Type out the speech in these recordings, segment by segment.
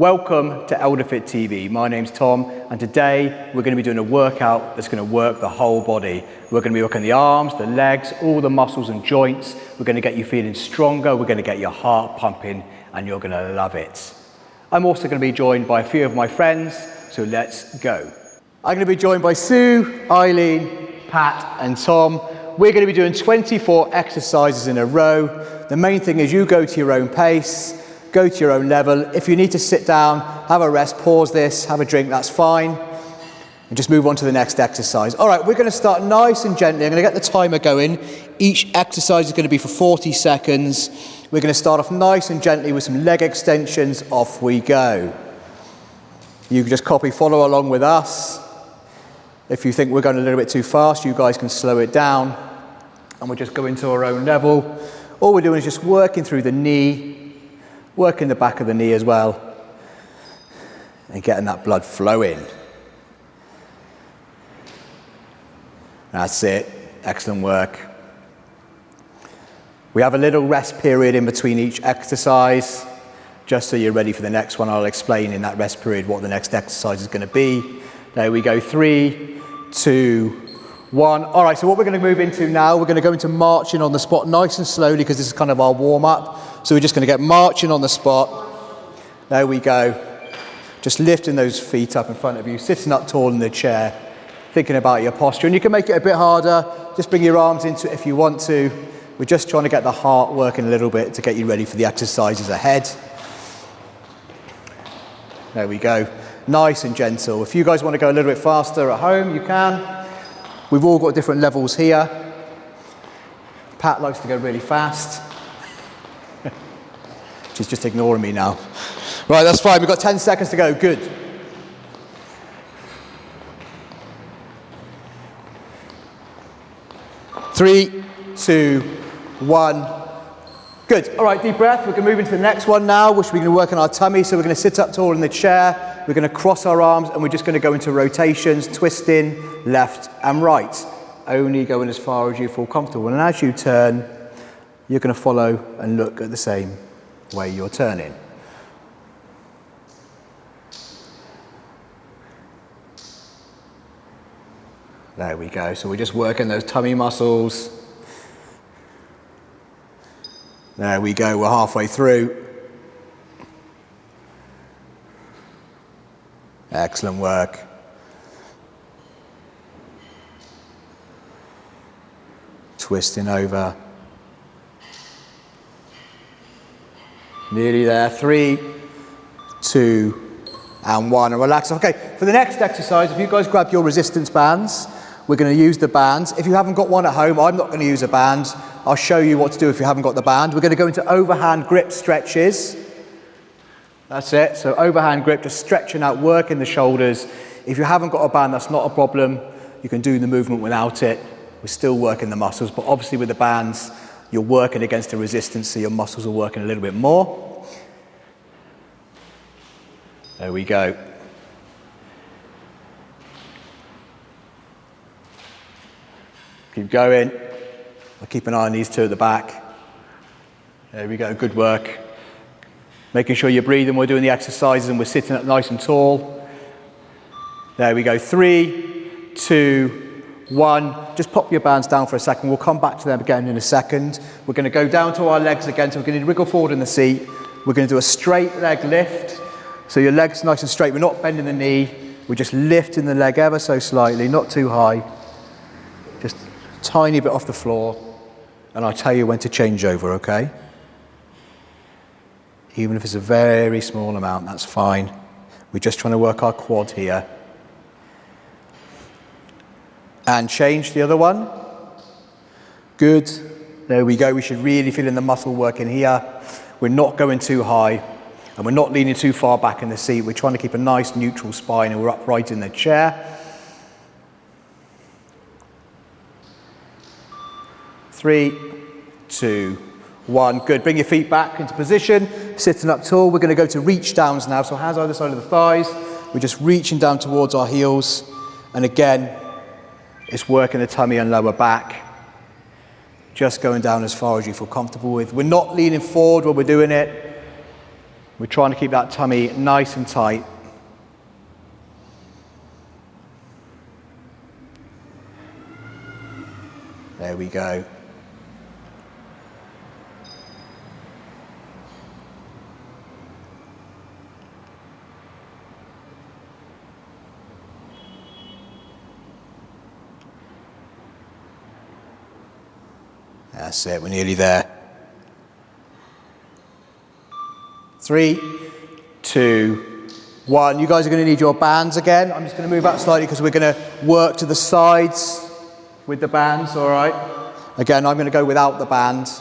Welcome to ElderFit TV. My name's Tom, and today we're going to be doing a workout that's going to work the whole body. We're going to be working the arms, the legs, all the muscles and joints. We're going to get you feeling stronger. We're going to get your heart pumping, and you're going to love it. I'm also going to be joined by a few of my friends, so let's go. I'm going to be joined by Sue, Eileen, Pat, and Tom. We're going to be doing 24 exercises in a row. The main thing is you go to your own pace. Go to your own level. If you need to sit down, have a rest, pause this, have a drink, that's fine. And just move on to the next exercise. All right, we're going to start nice and gently. I'm going to get the timer going. Each exercise is going to be for 40 seconds. We're going to start off nice and gently with some leg extensions. Off we go. You can just follow along with us. If you think we're going a little bit too fast, you guys can slow it down. And we're just going to our own level. All we're doing is just working through the knee, working the back of the knee as well, and getting that blood flowing. That's it. Excellent work. We have a little rest period in between each exercise, just so you're ready for the next one. I'll explain in that rest period what the next exercise is going to be. There we go. 3, 2, 1. All right, so what we're going to move into now, we're going to go into marching on the spot nice and slowly, because this is kind of our warm-up. So we're just going to get marching on the spot. There we go. Just lifting those feet up in front of you, sitting up tall in the chair, thinking about your posture. And you can make it a bit harder. Just bring your arms into it if you want to. We're just trying to get the heart working a little bit to get you ready for the exercises ahead. There we go. Nice and gentle. If you guys want to go a little bit faster at home, you can. We've all got different levels here. Pat likes to go really fast. She's just ignoring me now. Right, that's fine. We've got 10 seconds to go. Good. Three, 2, 1. Good. All right, deep breath. We're going to move into the next one now, which we're going to work on our tummy. So we're going to sit up tall in the chair. We're going to cross our arms, and we're just going to go into rotations, twisting left and right. Only going as far as you feel comfortable. And as you turn, you're going to follow and look at the same way you're turning. There we go. So we're just working those tummy muscles. There we go. We're halfway through. Excellent work. Twisting over. Nearly there. 3, 2, and 1. And relax. Okay, for the next exercise, if you guys grab your resistance bands, we're going to use the bands. If you haven't got one at home, I'm not going to use a band. I'll show you what to do if you haven't got the band. We're going to go into overhand grip stretches. That's it. So overhand grip, just stretching out, working the shoulders. If you haven't got a band, that's not a problem. You can do the movement without it. We're still working the muscles, but obviously with the bands, you're working against the resistance, so your muscles are working a little bit more. There we go. Keep going. I'll keep an eye on these two at the back. There we go, good work. Making sure you're breathing, we're doing the exercises and we're sitting up nice and tall. There we go, 3, 2, 1. Just pop your bands down for a second. We'll come back to them again in a second. We're going to go down to our legs again. So we're going to wriggle forward in the seat. We're going to do a straight leg lift. So your leg's nice and straight. We're not bending the knee. We're just lifting the leg ever so slightly, not too high. Just a tiny bit off the floor. And I'll tell you when to change over, okay? Even if it's a very small amount, that's fine. We're just trying to work our quad here. And change the other one. Good. There we go. We should really feel in the muscle working here. We're not going too high, and we're not leaning too far back in the seat. We're trying to keep a nice neutral spine, and we're upright in the chair. 3, 2, 1. Good. Bring your feet back into position. Sitting up tall. We're going to go to reach downs now. So hands either side of the thighs. We're just reaching down towards our heels. And again, it's working the tummy and lower back. Just going down as far as you feel comfortable with. We're not leaning forward when we're doing it. We're trying to keep that tummy nice and tight. There we go. That's it, we're nearly there. 3, 2, 1. You guys are going to need your bands again. I'm just going to move out slightly because we're going to work to the sides with the bands, all right? Again, I'm going to go without the bands.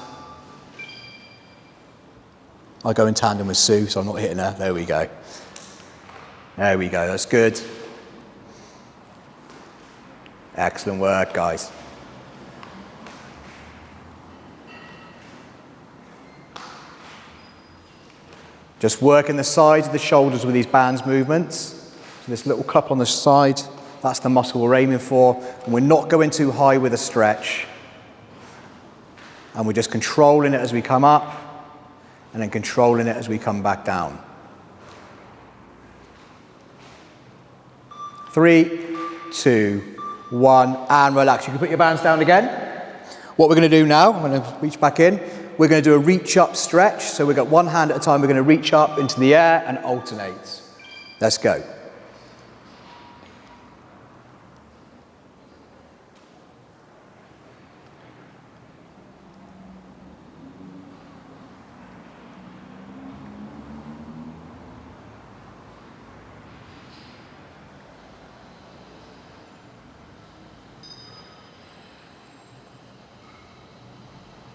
I'll go in tandem with Sue, so I'm not hitting her. There we go. There we go, that's good. Excellent work, guys. Just working the sides of the shoulders with these bands movements. So this little cup on the side, that's the muscle we're aiming for. And we're not going too high with a stretch. And we're just controlling it as we come up, and then controlling it as we come back down. 3, 2, 1, and relax. You can put your bands down again. What we're going to do now, I'm going to reach back in. We're going to do a reach up stretch. So we've got one hand at a time. We're going to reach up into the air and alternate. Let's go.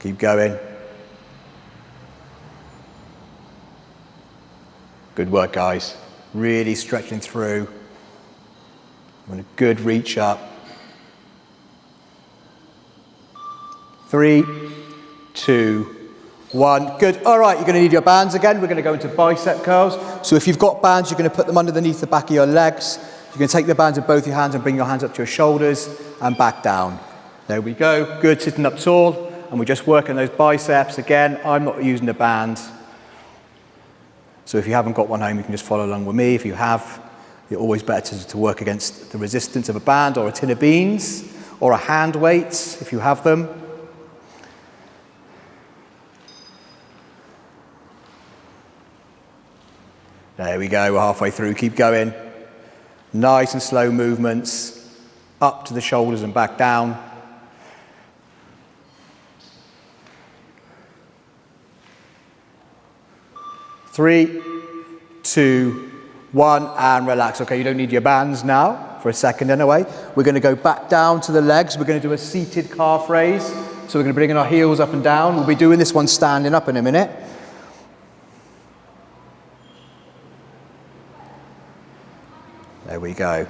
Keep going. Good work, guys. Really stretching through. And a good reach up. 3, 2, 1. Good. All right, you're going to need your bands again. We're going to go into bicep curls. So if you've got bands, you're going to put them underneath the back of your legs. You're going to take the bands in both your hands and bring your hands up to your shoulders and back down. There we go. Good, sitting up tall. And we're just working those biceps. Again, I'm not using a band. So if you haven't got one home, you can just follow along with me. If you have, you're always better to work against the resistance of a band or a tin of beans or a hand weight if you have them. There we go, we're halfway through, keep going. Nice and slow movements, up to the shoulders and back down. Three, 2, 1, and relax. Okay, you don't need your bands now for a second anyway. We're going to go back down to the legs. We're going to do a seated calf raise. So we're going to bring in our heels up and down. We'll be doing this one standing up in a minute. There we go.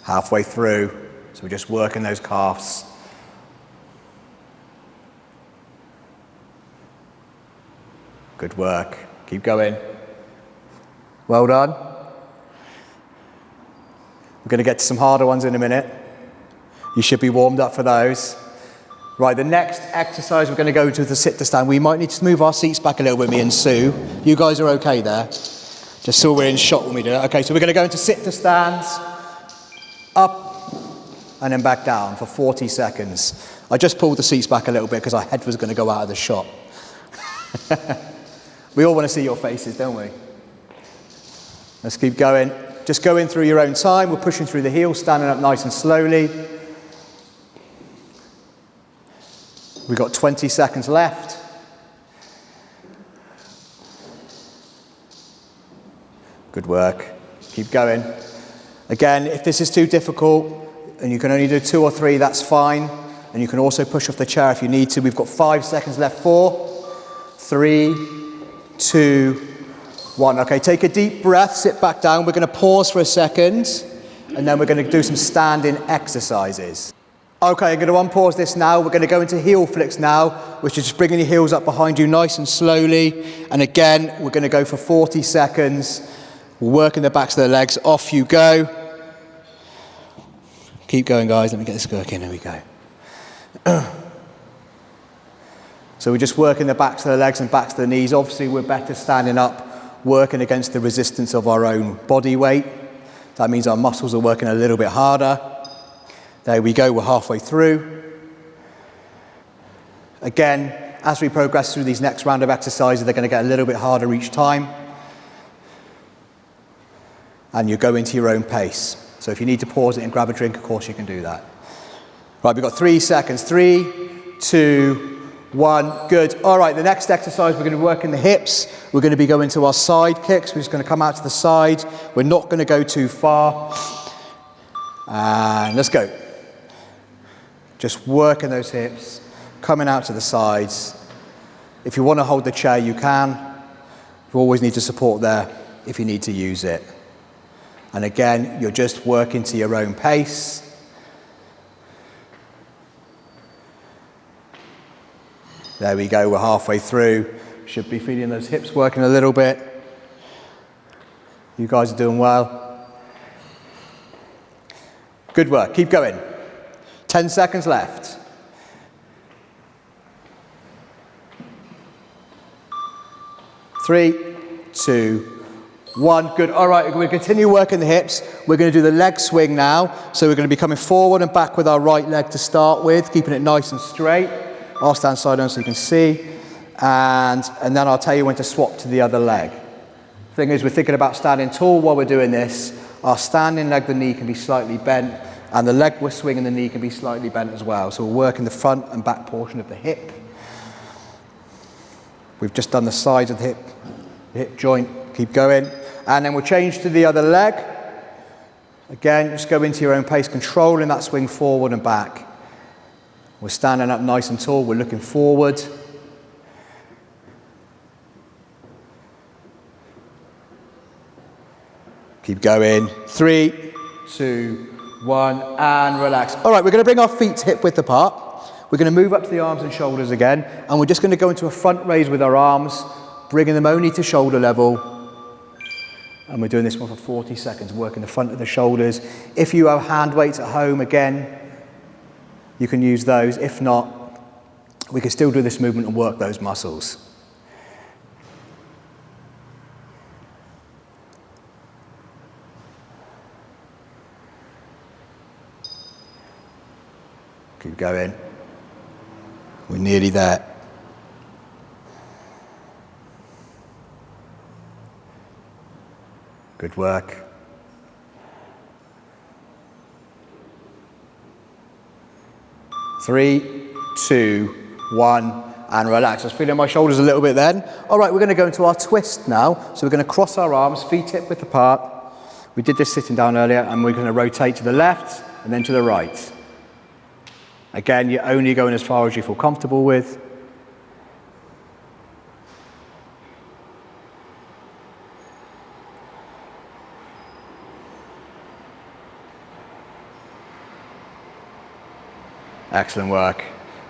Halfway through, so we're just working those calves. Good work. Keep going. Well done. We're going to get to some harder ones in a minute. You should be warmed up for those. Right, the next exercise we're going to go to the sit to stand. We might need to move our seats back a little bit, me and Sue. You guys are okay there? Just so we're in shot when we do it. Okay, so we're going to go into sit to stands. Up and then back down for 40 seconds. I just pulled the seats back a little bit because our head was going to go out of the shot. We all want to see your faces, don't we? Let's keep going. Just go in through your own time. We're pushing through the heels, standing up nice and slowly. We've got 20 seconds left. Good work. Keep going. Again, if this is too difficult and you can only do 2 or 3, that's fine. And you can also push off the chair if you need to. We've got 5 seconds left. 4, 3, 2, 1. Okay, take a deep breath, sit back down. We're going to pause for a second and then we're going to do some standing exercises. Okay, I'm going to unpause this now. We're going to go into heel flicks now, which is just bringing your heels up behind you nice and slowly. And again, we're going to go for 40 seconds. We're working the backs of the legs. Off you go. Keep going, guys. Let me get this working. Here we go. So we're just working the backs of the legs and backs of the knees. Obviously, we're better standing up, working against the resistance of our own body weight. That means our muscles are working a little bit harder. There we go. We're halfway through. Again, as we progress through these next round of exercises, they're going to get a little bit harder each time. And you go into your own pace. So if you need to pause it and grab a drink, of course you can do that. Right, we've got 3 seconds. 3, 2, 1. Good. All right, the next exercise, we're going to be working the hips. We're going to be going to our side kicks. We're just going to come out to the side. We're not going to go too far. And let's go. Just working those hips, coming out to the sides. If you want to hold the chair, you can. You always need to support there if you need to use it. And again, you're just working to your own pace. There we go, we're halfway through. Should be feeling those hips working a little bit. You guys are doing well. Good work, keep going. 10 seconds left. 3, 2, 1. Good. All right, we're going to continue working the hips. We're going to do the leg swing now. So we're going to be coming forward and back with our right leg to start with, keeping it nice and straight. I'll stand side on so you can see. And then I'll tell you when to swap to the other leg. Thing is, we're thinking about standing tall while we're doing this. Our standing leg, the knee can be slightly bent, and the leg we're swinging, the knee can be slightly bent as well. So we're working the front and back portion of the hip. We've just done the sides of the hip joint. Keep going. And then we'll change to the other leg. Again, just go into your own pace, controlling that swing forward and back. We're standing up nice and tall. We're looking forward. Keep going. 3, 2, 1, and relax. All right, we're going to bring our feet hip width apart. We're going to move up to the arms and shoulders again, and we're just going to go into a front raise with our arms, bringing them only to shoulder level. And we're doing this one for 40 seconds, working the front of the shoulders. If you have hand weights at home, again, you can use those. If not, we can still do this movement and work those muscles. Keep going. We're nearly there. Good work. Three, 2, 1, and relax. I was feeling my shoulders a little bit then. All right, we're going to go into our twist now. So we're going to cross our arms, feet hip width apart. We did this sitting down earlier, and we're going to rotate to the left and then to the right. Again, you're only going as far as you feel comfortable with. Excellent work.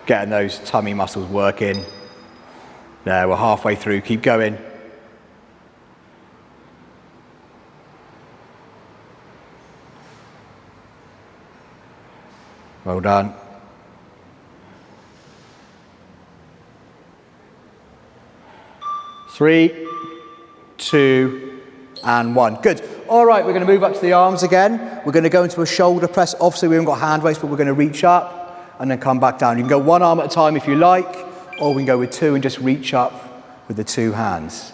Getting those tummy muscles working. There, we're halfway through. Keep going. Well done. Three, 2, and 1. Good. All right, we're going to move up to the arms again. We're going to go into a shoulder press. Obviously, we haven't got hand weights, but we're going to reach up and then come back down. You can go one arm at a time if you like, or we can go with 2 and just reach up with the 2 hands.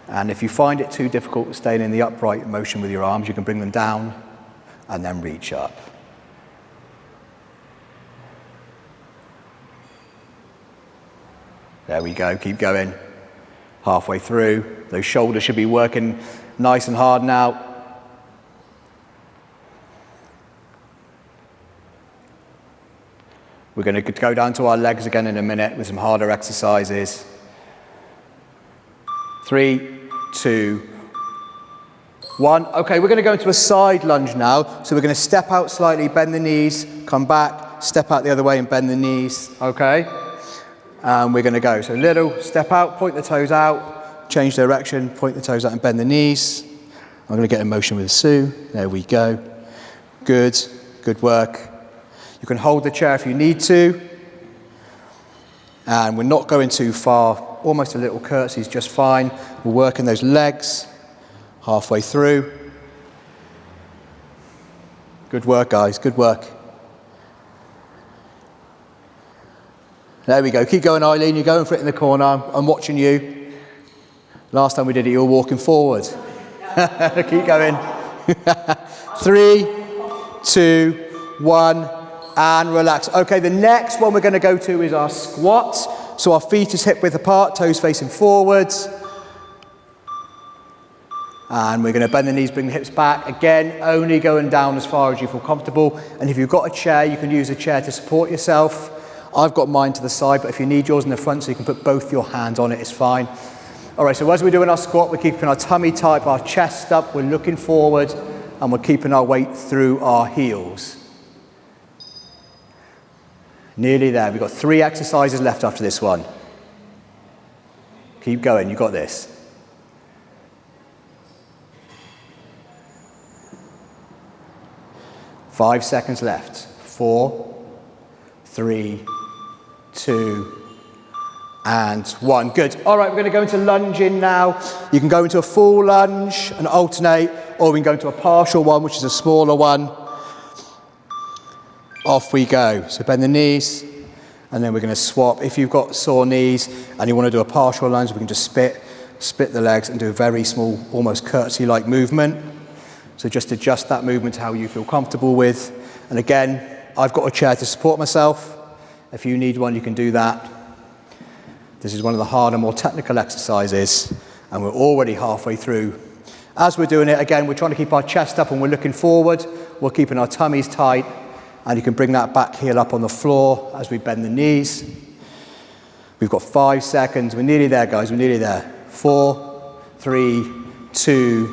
And if you find it too difficult staying in the upright motion with your arms, you can bring them down and then reach up. There we go, keep going. Halfway through. Those shoulders should be working nice and hard now. We're going to go down to our legs again in a minute with some harder exercises. 3, 2, 1. Okay, we're going to go into a side lunge now. So we're going to step out slightly, bend the knees, come back, step out the other way and bend the knees. Okay? And we're going to go. So little, step out, point the toes out, change direction, point the toes out and bend the knees. I'm going to get in motion with Sue. There we go. Good, good work. You can hold the chair if you need to. And we're not going too far. Almost a little curtsy is just fine. We're working those legs halfway through. Good work, guys, good work. There we go. Keep going, Eileen. You're going for it in the corner. I'm watching you. Last time we did it, you were walking forward. Keep going. 3, 2, 1, and relax. Okay, the next one we're going to go to is our squats. So our feet is hip width apart, toes facing forwards. And we're going to bend the knees, bring the hips back. Again, only going down as far as you feel comfortable. And if you've got a chair, you can use a chair to support yourself. I've got mine to the side, but if you need yours in the front so you can put both your hands on it, it's fine. All right, so as we're doing our squat, we're keeping our tummy tight, our chest up, we're looking forward, and we're keeping our weight through our heels. Nearly there. We've got 3 exercises left after this one. Keep going, you've got this. Five seconds left. 4, 3, 2, and 1. Good. All right, we're going to go into lunging now. You can go into a full lunge and alternate, or we can go into a partial one, which is a smaller one. Off we go. So bend the knees, and then we're going to swap. If you've got sore knees and you want to do a partial lunge, we can just split the legs and do a very small, almost curtsy-like movement. So just adjust that movement to how you feel comfortable with. And again, I've got a chair to support myself. If you need one, you can do that. This is one of the harder, more technical exercises, and we're already halfway through. As we're doing it, again, we're trying to keep our chest up and we're looking forward. We're keeping our tummies tight, and you can bring that back heel up on the floor as we bend the knees. We've got 5 seconds. We're nearly there, guys. We're nearly there. 4, 3, 2,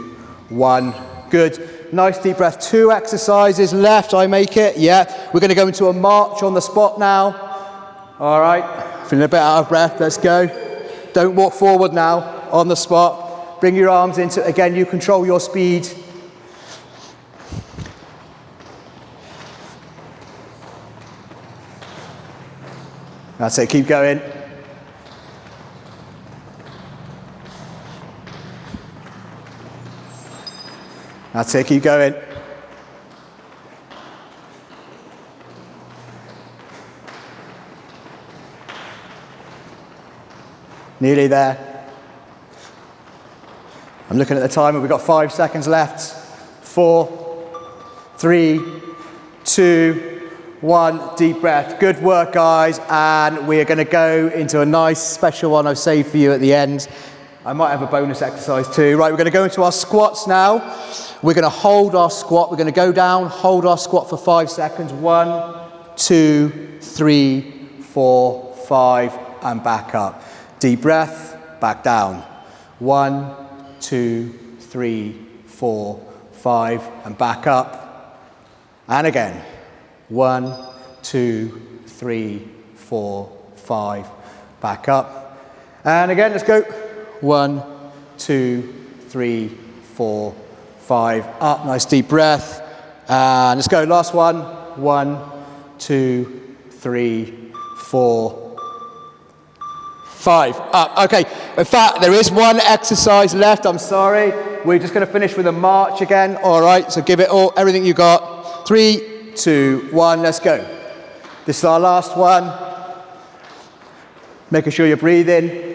1. Good. Nice deep breath. 2 exercises left. I make it. Yeah. We're going to go into a march on the spot now. All right. Feeling a bit out of breath. Let's go. Don't walk forward now. On the spot. Bring your arms into, again, you control your speed. That's it. Keep going. That's it. Keep going. Nearly there. I'm looking at the timer. We've got 5 seconds left. 4, 3, 2, 1. Deep breath. Good work, guys. And we are going to go into a nice special one I've saved for you at the end. I might have a bonus exercise too. Right, we're going to go into our squats now. We're going to hold our squat. We're going to go down, hold our squat for 5 seconds. 1, 2, 3, 4, 5, and back up. Deep breath, back down. 1, 2, 3, 4, 5, and back up. And again. 1, 2, 3, 4, 5, back up. And again, let's go. 1, 2, 3, 4, 5, up. Nice deep breath. And let's go. Last one. 1, 2, 3, 4, 5, up. Okay. In fact, there is one exercise left. I'm sorry. We're just going to finish with a march again. All right. So give it all, everything you got. 3, 2, 1. Let's go. This is our last one. Making sure you're breathing.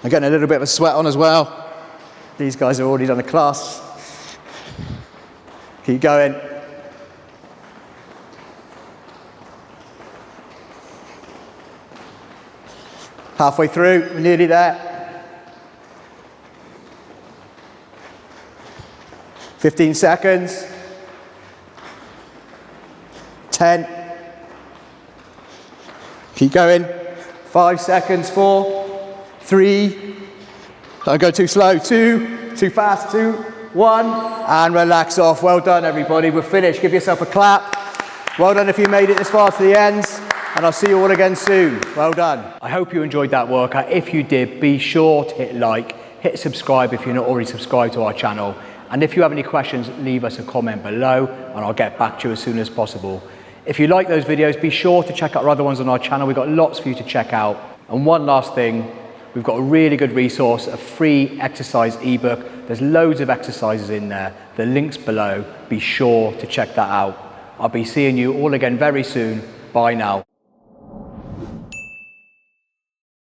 I'm getting a little bit of a sweat on as well. These guys have already done a class. Keep going. Halfway through, we're nearly there. 15 seconds. 10. Keep going. 5 seconds. 4, 3, don't go too slow, 2, too fast, 2, 1, and relax off. Well done, everybody. We're finished. Give yourself a clap. Well done if you made it this far to the end. And I'll see you all again soon. Well done. I hope you enjoyed that workout. If you did, be sure to hit like, hit subscribe if you're not already subscribed to our channel. And if you have any questions, leave us a comment below and I'll get back to you as soon as possible. If you like those videos, be sure to check out our other ones on our channel. We've got lots for you to check out. And one last thing, we've got a really good resource, a free exercise ebook. There's loads of exercises in there. The link's below. Be sure to check that out. I'll be seeing you all again very soon. Bye now.